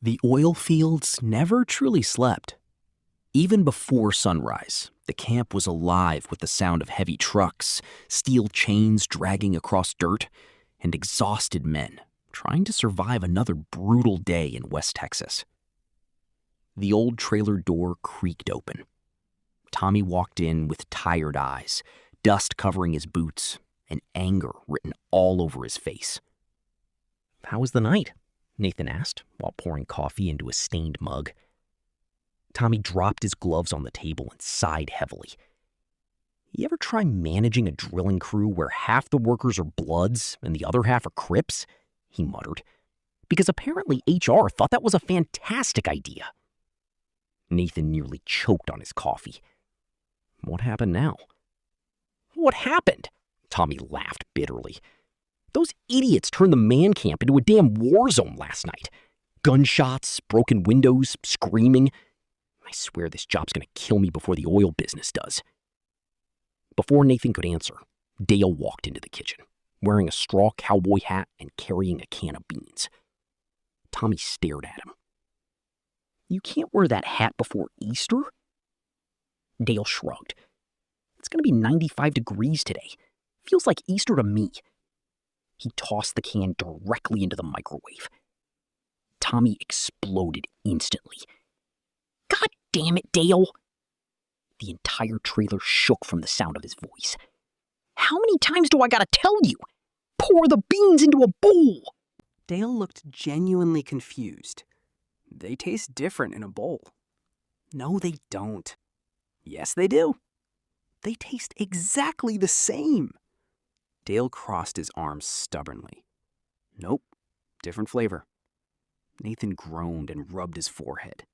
The oil fields never truly slept. Even before sunrise, the camp was alive with the sound of heavy trucks, steel chains dragging across dirt, and exhausted men trying to survive another brutal day in West Texas. The old trailer door creaked open. Tommy walked in with tired eyes, dust covering his boots, and anger written all over his face. "How was the night?" Nathan asked while pouring coffee into a stained mug. Tommy dropped his gloves on the table and sighed heavily. "You ever try managing a drilling crew where half the workers are Bloods and the other half are Crips?" he muttered. "Because apparently HR thought that was a fantastic idea." Nathan nearly choked on his coffee. What happened now? "What happened?" Tommy laughed bitterly. "Those idiots turned the man camp into a damn war zone last night. Gunshots, broken windows, screaming. I swear this job's gonna kill me before the oil business does." Before Nathan could answer, Dale walked into the kitchen, wearing a straw cowboy hat and carrying a can of beans. Tommy stared at him. "You can't wear that hat before Easter?" Dale shrugged. "It's gonna be 95 degrees today. Feels like Easter to me." He tossed the can directly into the microwave. Tommy exploded instantly. "God damn it, Dale!" The entire trailer shook from the sound of his voice. "How many times do I gotta tell you? Pour the beans into a bowl!" Dale looked genuinely confused. "They taste different in a bowl." "No, they don't." "Yes, they do. They taste exactly the same." Dale crossed his arms stubbornly. "Nope, different flavor." Nathan groaned and rubbed his forehead.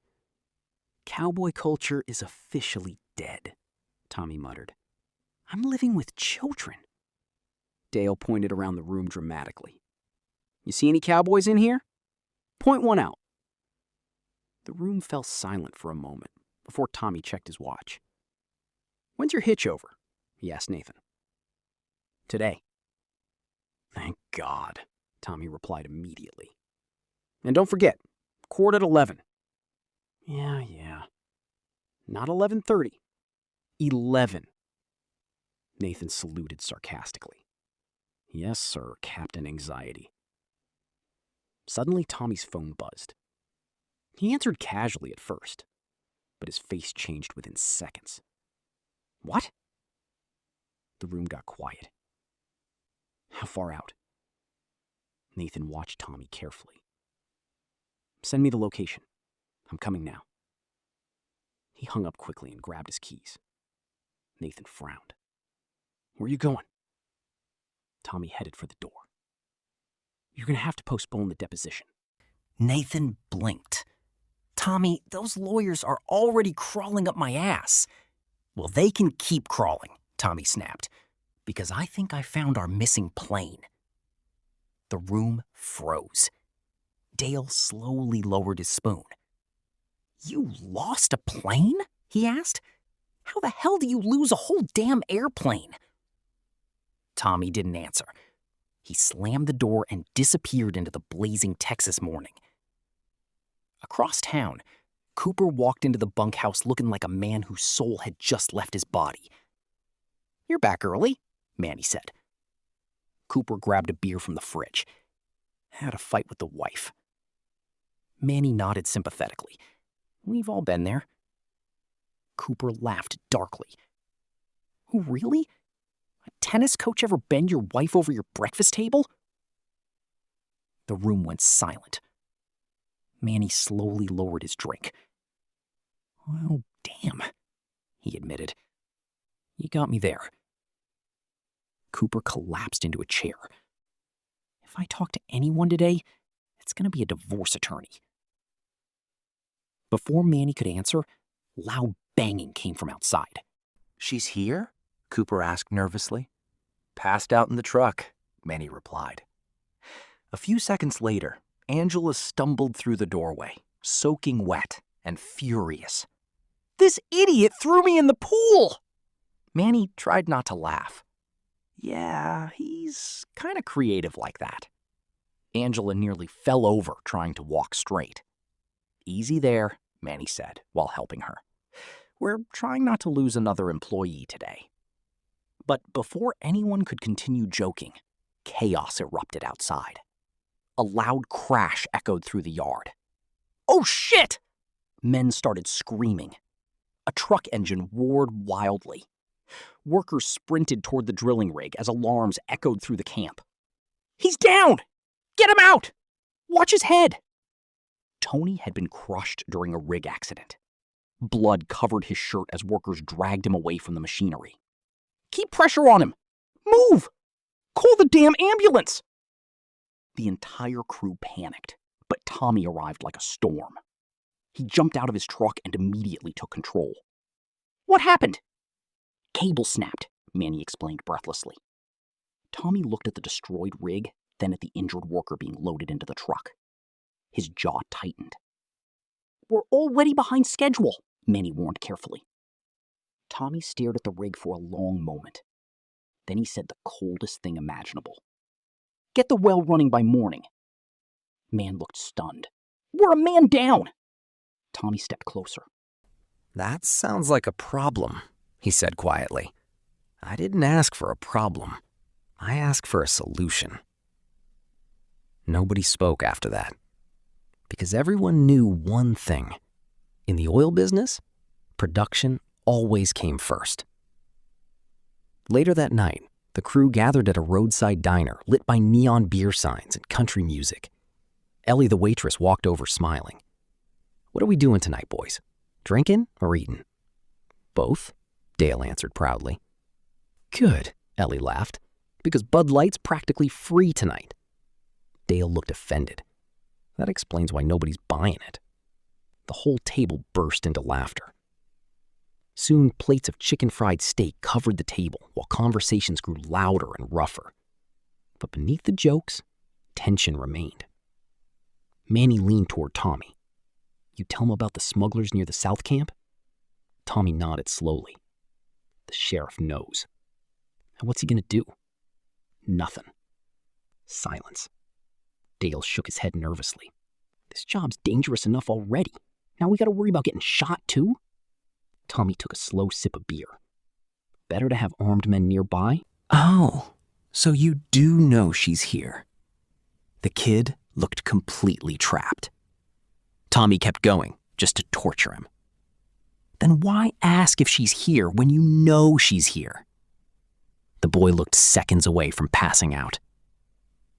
"Cowboy culture is officially dead," Tommy muttered. "I'm living with children." Dale pointed around the room dramatically. "You see any cowboys in here? Point one out." The room fell silent for a moment before Tommy checked his watch. "When's your hitch over?" he asked Nathan. "Today." "Thank God," Tommy replied immediately. "And don't forget, court at 11. Yeah. Not 11:30. 11. Nathan saluted sarcastically. "Yes, sir, Captain Anxiety." Suddenly, Tommy's phone buzzed. He answered casually at first, but his face changed within seconds. "What?" The room got quiet. "How far out?" Nathan watched Tommy carefully. "Send me the location. I'm coming now." He hung up quickly and grabbed his keys. Nathan frowned. "Where are you going?" Tommy headed for the door. "You're going to have to postpone the deposition." Nathan blinked. "Tommy, those lawyers are already crawling up my ass." "Well, they can keep crawling," Tommy snapped, "because I think I found our missing plane." The room froze. Dale slowly lowered his spoon. "You lost a plane?" he asked. "How the hell do you lose a whole damn airplane?" Tommy didn't answer. He slammed the door and disappeared into the blazing Texas morning. Across town, Cooper walked into the bunkhouse looking like a man whose soul had just left his body. "You're back early," Manny said. Cooper grabbed a beer from the fridge. "Had a fight with the wife." Manny nodded sympathetically. "We've all been there." Cooper laughed darkly. "Oh, really? A tennis coach ever bend your wife over your breakfast table?" The room went silent. Manny slowly lowered his drink. "Well, damn," he admitted. "You got me there." Cooper collapsed into a chair. "If I talk to anyone today, it's going to be a divorce attorney." Before Manny could answer, loud banging came from outside. "She's here?" Cooper asked nervously. "Passed out in the truck," Manny replied. A few seconds later, Angela stumbled through the doorway, soaking wet and furious. "This idiot threw me in the pool!" Manny tried not to laugh. "Yeah, he's kind of creative like that." Angela nearly fell over trying to walk straight. Easy there, Manny said while helping her. We're trying not to lose another employee today. But before anyone could continue joking, chaos erupted outside. A loud crash echoed through the yard. "Oh, shit!" Men started screaming. A truck engine roared wildly. Workers sprinted toward the drilling rig as alarms echoed through the camp. "He's down! Get him out! Watch his head!" Tony had been crushed during a rig accident. Blood covered his shirt as workers dragged him away from the machinery. "Keep pressure on him! Move! Call the damn ambulance!" The entire crew panicked, but Tommy arrived like a storm. He jumped out of his truck and immediately took control. "What happened?" "Cable snapped," Manny explained breathlessly. Tommy looked at the destroyed rig, then at the injured worker being loaded into the truck. His jaw tightened. "We're already behind schedule," Manny warned carefully. Tommy stared at the rig for a long moment. Then he said the coldest thing imaginable. "Get the well running by morning." Man looked stunned. "We're a man down!" Tommy stepped closer. "That sounds like a problem," he said quietly. "I didn't ask for a problem. I asked for a solution." Nobody spoke after that, because everyone knew one thing. In the oil business, production always came first. Later that night, the crew gathered at a roadside diner lit by neon beer signs and country music. Ellie, the waitress, walked over smiling. "What are we doing tonight, boys? Drinking or eating?" "Both," Dale answered proudly. "Good," Ellie laughed, "because Bud Light's practically free tonight." Dale looked offended. That explains why nobody's buying it. The whole table burst into laughter. Soon, plates of chicken-fried steak covered the table while conversations grew louder and rougher. But beneath the jokes, tension remained. Manny leaned toward Tommy. "You tell him about the smugglers near the South Camp?" Tommy nodded slowly. "The sheriff knows." "And what's he gonna do?" "Nothing." Silence. Dale shook his head nervously. "This job's dangerous enough already. Now we gotta worry about getting shot, too?" Tommy took a slow sip of beer. "Better to have armed men nearby." "Oh, so you do know she's here." The kid looked completely trapped. Tommy kept going, just to torture him. "Then why ask if she's here when you know she's here?" The boy looked seconds away from passing out.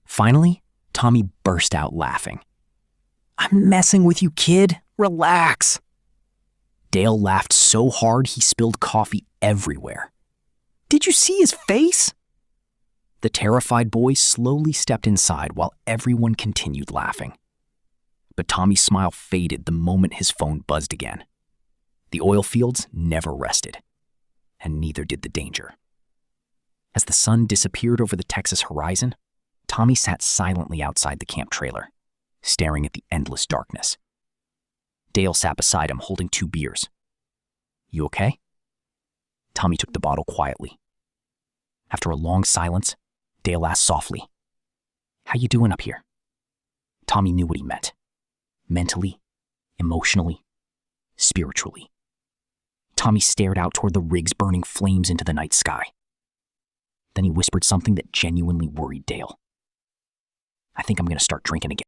Finally, Tommy burst out laughing. "I'm messing with you, kid. Relax." Dale laughed so hard he spilled coffee everywhere. "Did you see his face?" The terrified boy slowly stepped inside while everyone continued laughing. But Tommy's smile faded the moment his phone buzzed again. The oil fields never rested, and neither did the danger. As the sun disappeared over the Texas horizon, Tommy sat silently outside the camp trailer, staring at the endless darkness. Dale sat beside him holding 2 beers. "You okay?" Tommy took the bottle quietly. After a long silence, Dale asked softly, "How you doing up here?" Tommy knew what he meant. Mentally, emotionally, spiritually. Tommy stared out toward the rig's burning flames into the night sky. Then he whispered something that genuinely worried Dale. "I think I'm going to start drinking again."